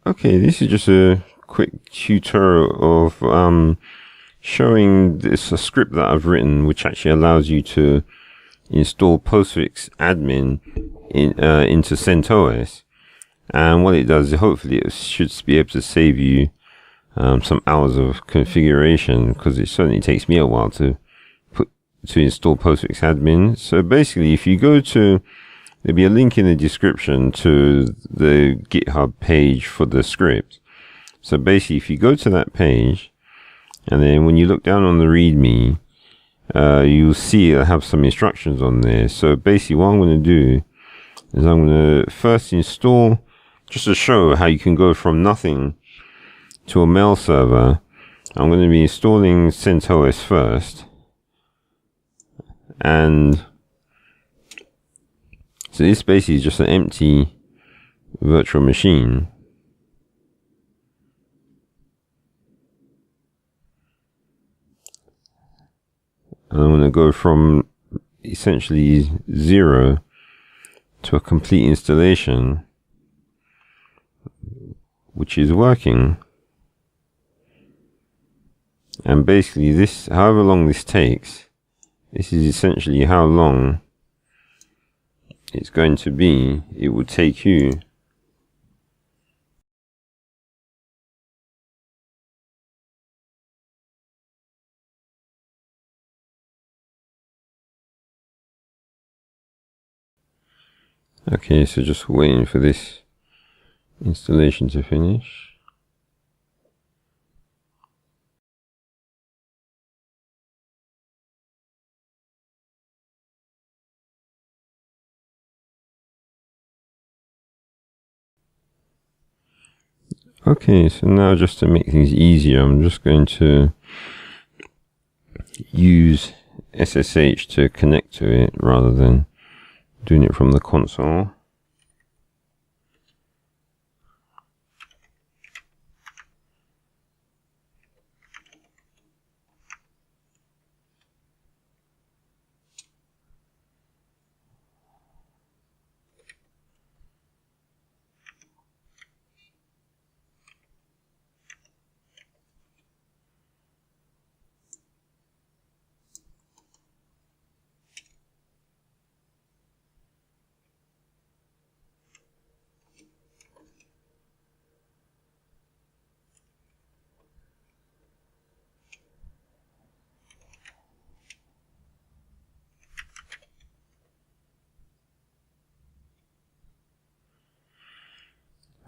Okay, this is just a quick tutorial of showing this a script that I've written, which actually allows you to install Postfix admin into CentOS. And what it does, hopefully, it should be able to save you some hours of configuration, because it certainly takes me a while to install Postfix admin. So basically, if you go to, there'll be a link in the description to the GitHub page for the script. So basically, if you go to that page, and then when you look down on the README, you'll see I have some instructions on there. So basically, what I'm going to do is I'm going to first install, just to show how you can go from nothing to a mail server. I'm going to be installing CentOS first. And so this basically is just an empty virtual machine. And I'm going to go from essentially 0 to a complete installation, which is working. And basically this, however long this takes, this is essentially how long it's going to be. It would take you okay, so just waiting for this installation to finish. Okay, so now just to make things easier, I'm just going to use SSH to connect to it rather than doing it from the console.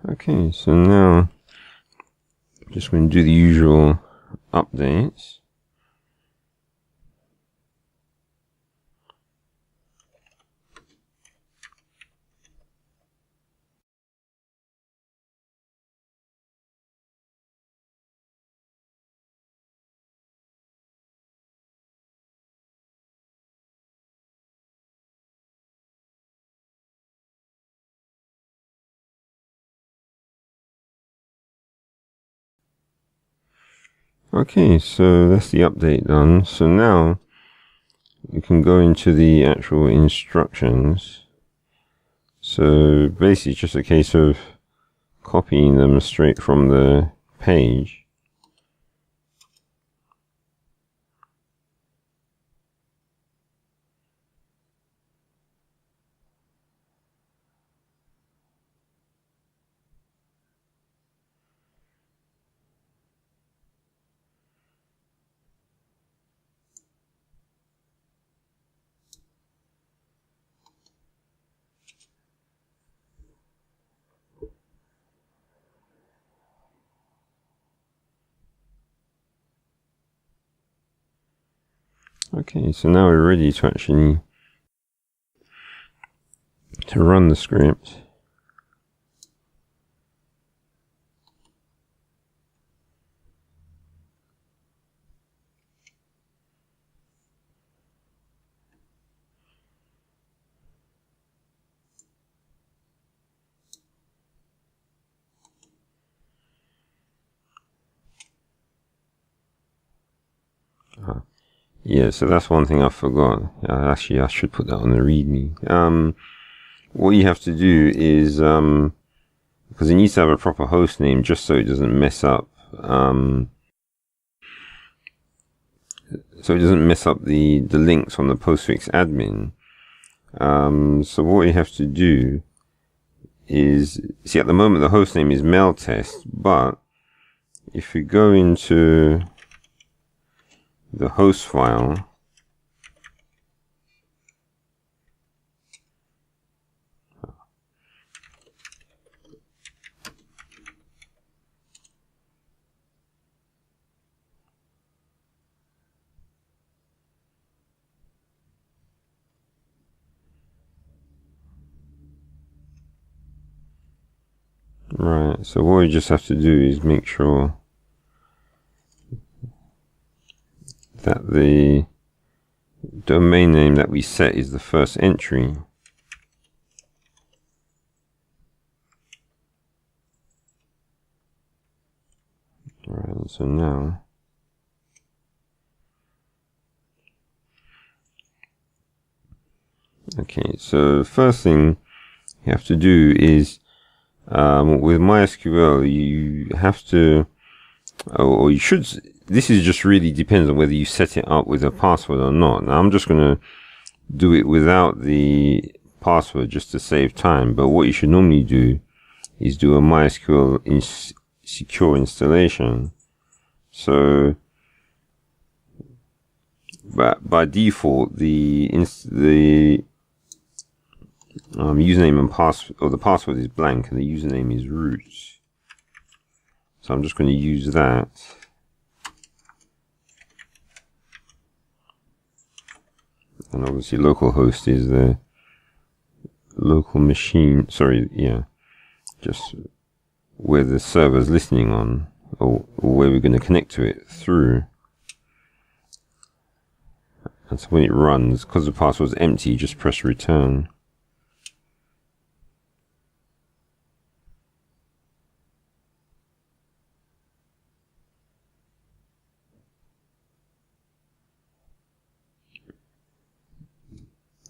Okay, so now just going to do the usual updates. Okay, so that's the update done. So now you can go into the actual instructions. So basically it's just a case of copying them straight from the page. Okay, so now we're ready to actually run the script. Yeah, so that's one thing I forgot. Actually, I should put that on the README. What you have to do is because it needs to have a proper host name just so it doesn't mess up. So it doesn't mess up the links on the Postfix admin. So what you have to do is, see, at the moment the host name is mailtest, but if you go into the host file, right, so what you just have to do is make sure that the domain name that we set is the first entry. Right, so now okay, so the first thing you have to do is with MySQL you have to, or you should, this is just really depends on whether you set it up with a password or not. Now I'm just going to do it without the password just to save time, but what you should normally do is do a MySQL secure installation. So but by default the username and password, or the password is blank and the username is root. So I'm just going to use that. And obviously localhost is the local machine, sorry, yeah, just where the server is listening on, or where we're going to connect to it through. And so when it runs, because the password is empty, just press return.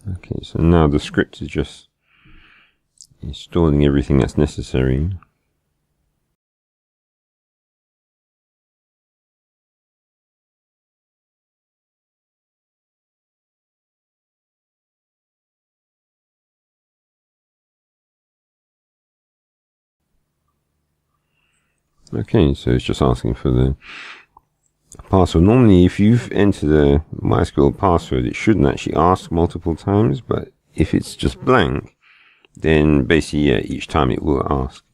Okay, so now the script is just installing everything that's necessary. Okay, so it's just asking for the password. Normally, if you've entered a MySQL password, it shouldn't actually ask multiple times, but if it's just blank, then basically, yeah, each time it will ask.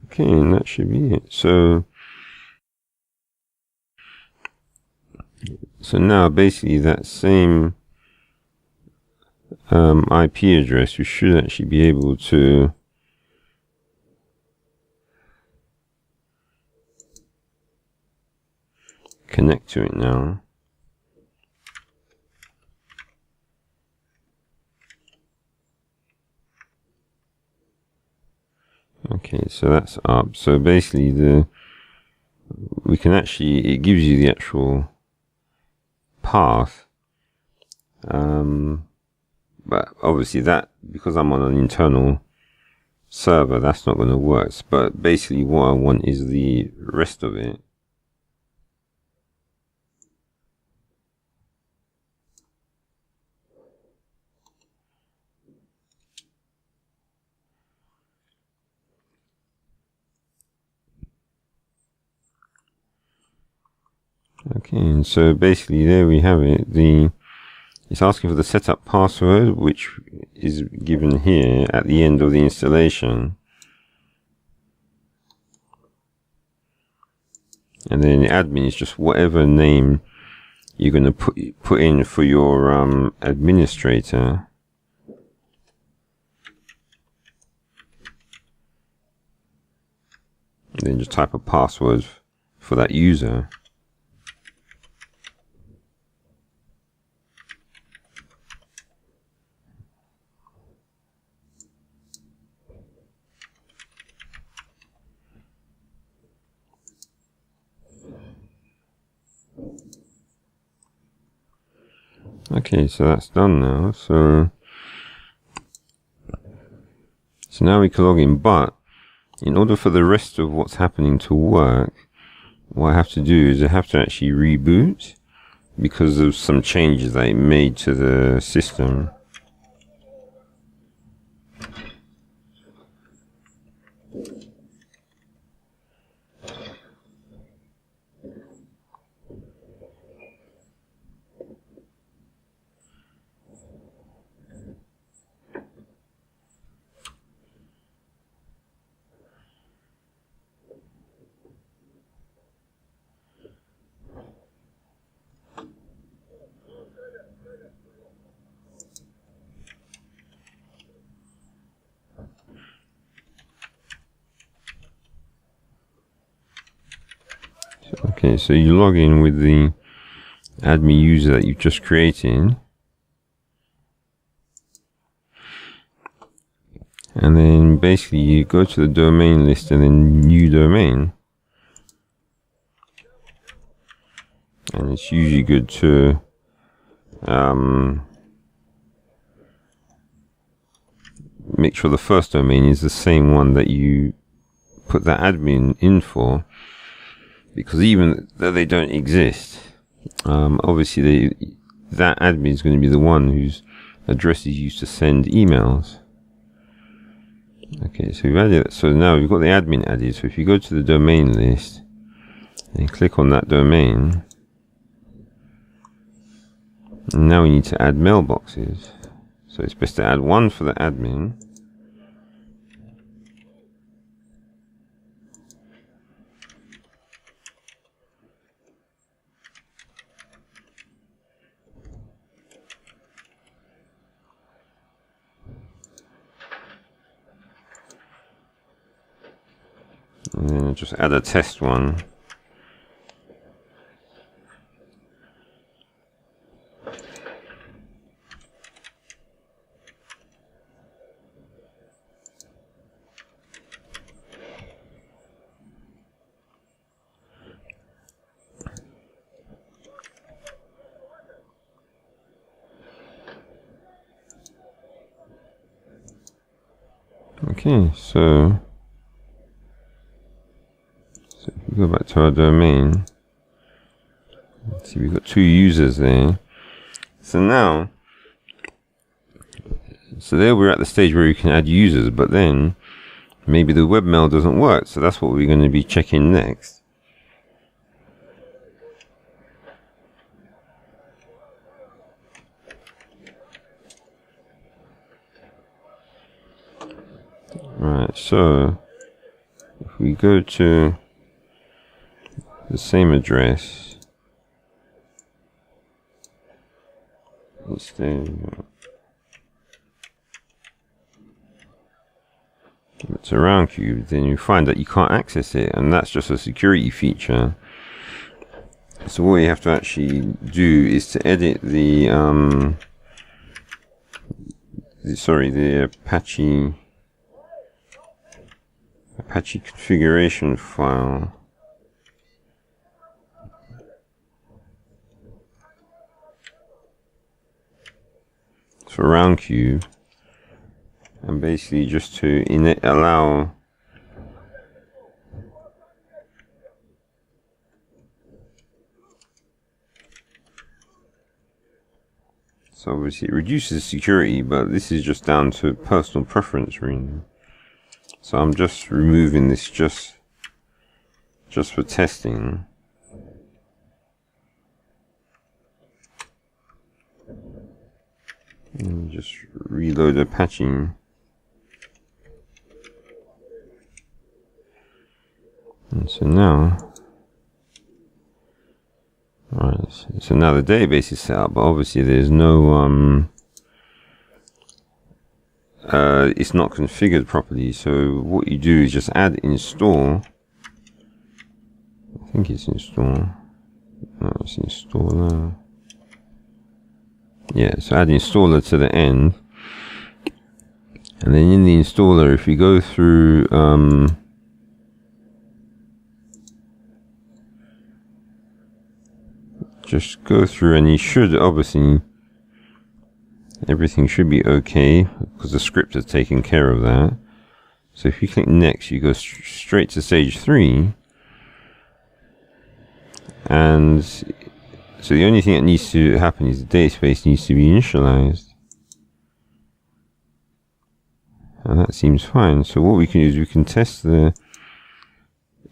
Okay, and that should be it. So now basically that same IP address, we should actually be able to connect to it now. Okay, so that's up. So basically we can actually, it gives you the actual path, but obviously that, because I'm on an internal server, that's not going to work. But basically what I want is the rest of it. Okay, and so basically there we have it. It's asking for the setup password, which is given here at the end of the installation. And then admin is just whatever name you're going to put in for your administrator. And then just type a password for that user. Okay, so that's done now. So now we can log in, but in order for the rest of what's happening to work, what I have to do is I have to actually reboot because of some changes I made to the system. Okay, so you log in with the admin user that you've just created, and then basically you go to the domain list and then new domain, and it's usually good to make sure the first domain is the same one that you put that admin in for, because even though they don't exist, obviously that admin is going to be the one whose address is used to send emails. Okay, so we've added it. So now we've got the admin added. So if you go to the domain list and click on that domain, now we need to add mailboxes. So it's best to add one for the admin. And then just add a test one. Okay, so if we go back to our domain, see we've got two users there. So now, there we're at the stage where you can add users, but then maybe the webmail doesn't work, so that's what we're going to be checking next. Right, so if we go to the same address, it's to Roundcube, then you find that you can't access it, and that's just a security feature. So what you have to actually do is to edit the Apache configuration file. For Roundcube, and basically just to allow so obviously it reduces security, but this is just down to personal preference really. So I'm just removing this just for testing. And just reload Apache. And so now, alright, so now the database is set up, but obviously there's no it's not configured properly. So what you do is just add install. I think it's install. No, it's installer. Yeah, so add installer to the end, and then in the installer, if you go through just go through, and you should obviously everything should be okay because the script has taken care of that. So if you click next, you go straight to stage 3. And so the only thing that needs to happen is the data space needs to be initialized. And that seems fine. So what we can do is we can test the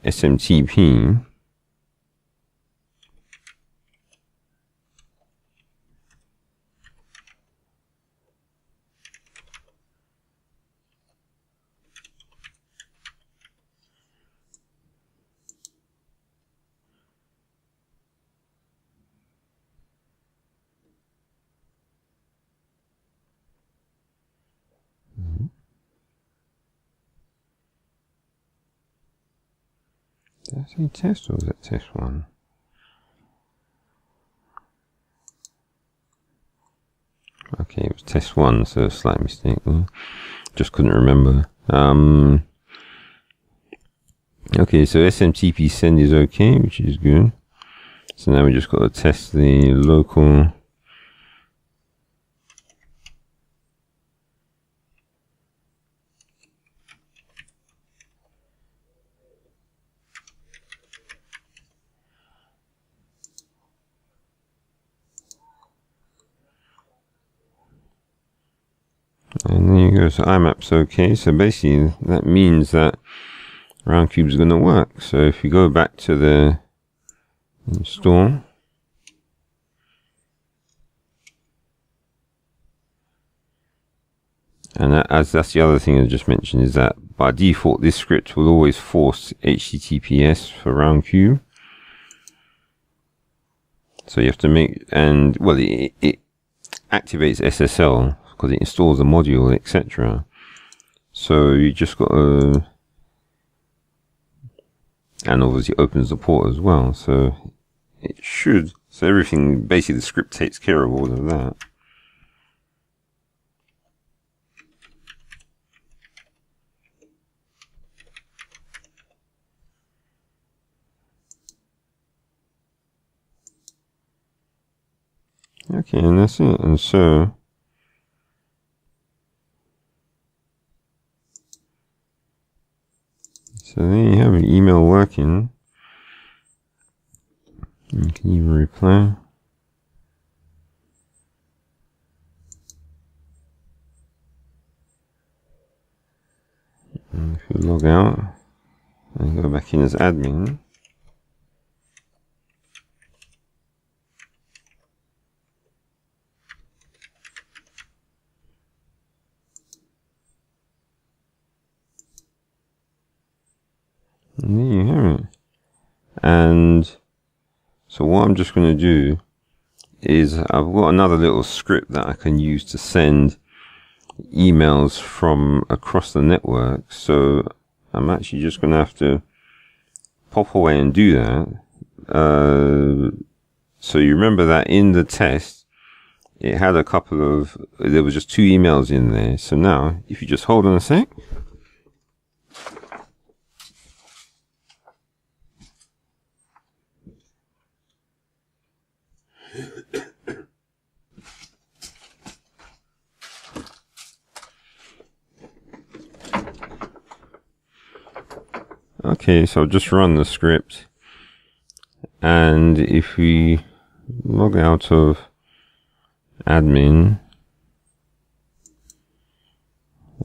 SMTP. Did I say test or was that test 1? Okay, it was test 1, so a slight mistake there. Just couldn't remember. Okay, so SMTP send is okay, which is good. So now we just got to test the local. And there you go, so IMAP's okay. So basically that means that Roundcube is going to work. So if you go back to the install, and that's the other thing I just mentioned, is that by default this script will always force HTTPS for Roundcube. So you have to make, and well, it activates SSL because it installs a module, etc. So you just got to, and obviously opens the port as well. So it should, so everything, basically the script takes care of all of that. Okay, and that's it. And so there you have an email working. You can even reply. And if you log out and go back in as admin, and there you have it. And so what I'm just going to do is I've got another little script that I can use to send emails from across the network. So I'm actually just going to have to pop away and do that. So you remember that in the test, it had a couple of, there was just 2 emails in there. So now if you just hold on a sec. Okay, so I'll just run the script, and if we log out of admin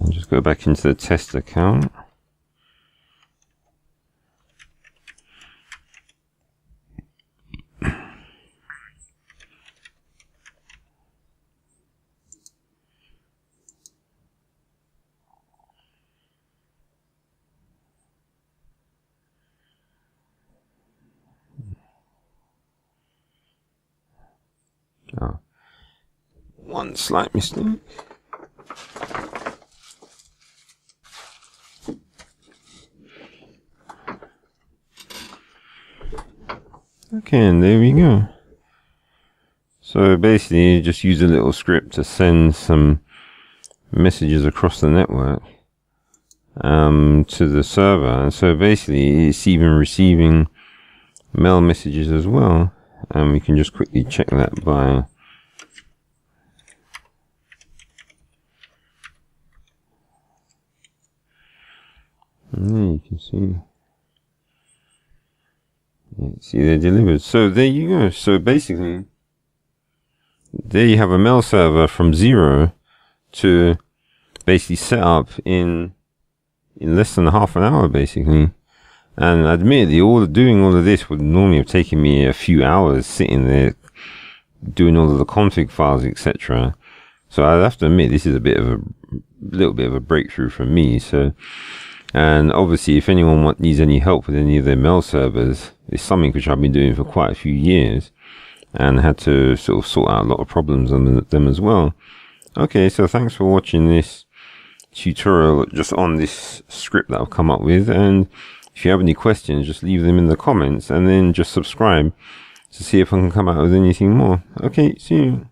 and just go back into the test account, one slight mistake. Okay, and there we go. So basically, just use a little script to send some messages across the network to the server. And so basically, it's even receiving mail messages as well. And we can just quickly check that by And there you can see. Yeah, see, they're delivered. So there you go. So basically, there you have a mail server from 0 to basically set up in less than half an hour, basically. And admittedly, doing all of this would normally have taken me a few hours sitting there doing all of the config files, etc. So I have to admit, this is a little bit of a breakthrough for me. So, and obviously, if anyone needs any help with any of their mail servers, it's something which I've been doing for quite a few years, and had to sort of sort out a lot of problems on them as well. Okay, so thanks for watching this tutorial just on this script that I've come up with, and if you have any questions, just leave them in the comments, and then just subscribe to see if I can come out with anything more. Okay, see you.